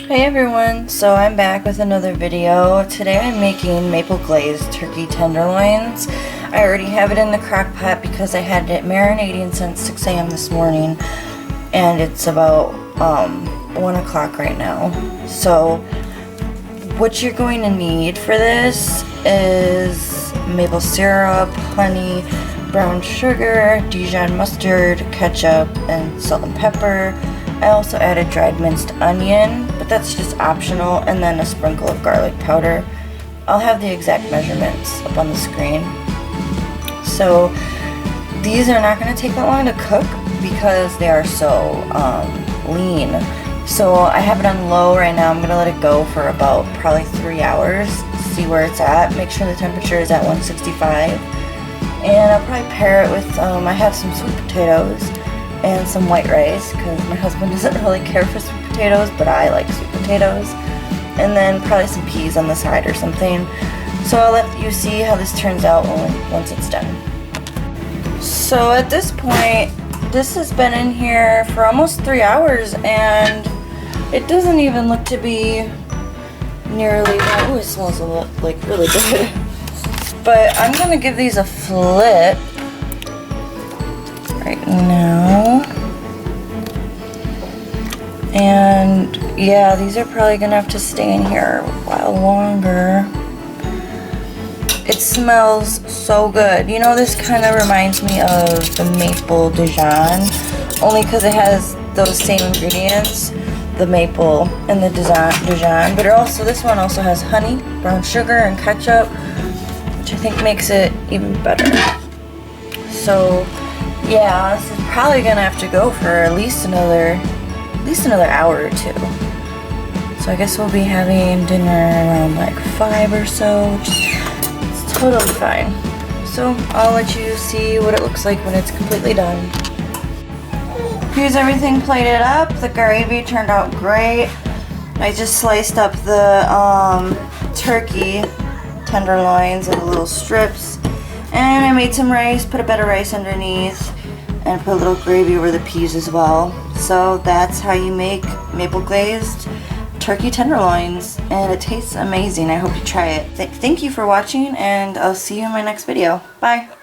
Hey everyone, so I'm back with another video. Today I'm making maple glazed turkey tenderloins. I already have it in the crock pot because I had it marinating since 6 a.m. this morning, and it's about 1 o'clock right now. So what you're going to need for this is maple syrup, honey, brown sugar, Dijon mustard, ketchup, and salt and pepper. I also added dried minced onion, but that's just optional, and then a sprinkle of garlic powder. I'll have the exact measurements up on the screen. So these are not going to take that long to cook because they are so lean. So I have it on low right now. I'm going to let it go for about probably 3 hours, see where it's at. Make sure the temperature is at 165. And I'll probably pair it with, I have some sweet potatoes and some white rice because my husband doesn't really care for sweet potatoes, but I like sweet potatoes. And then probably some peas on the side or something. So I'll let you see how this turns out once it's done. So at this point, this has been in here for almost 3 hours and it doesn't even look to be nearly, oh, it smells like really good. But I'm gonna give these a flip right now. And yeah, these are probably gonna have to stay in here a while longer. It smells so good. You know, this kind of reminds me of the maple Dijon, only because it has those same ingredients, the maple and the Dijon, but also this one also has honey, brown sugar, and ketchup, which I think makes it even better. So yeah, this is probably gonna have to go for at least another hour or two. So I guess we'll be having dinner around like 5 or so. It's totally fine. So I'll let you see what it looks like when it's completely done. Here's everything plated up. The gravy turned out great. I just sliced up the turkey tenderloins into little strips, and I made some rice, put a bed of rice underneath, and put a little gravy over the peas as well. So that's how you make maple glazed turkey tenderloins, and it tastes amazing. I hope you try it. Thank you for watching, and I'll see you in my next video. Bye.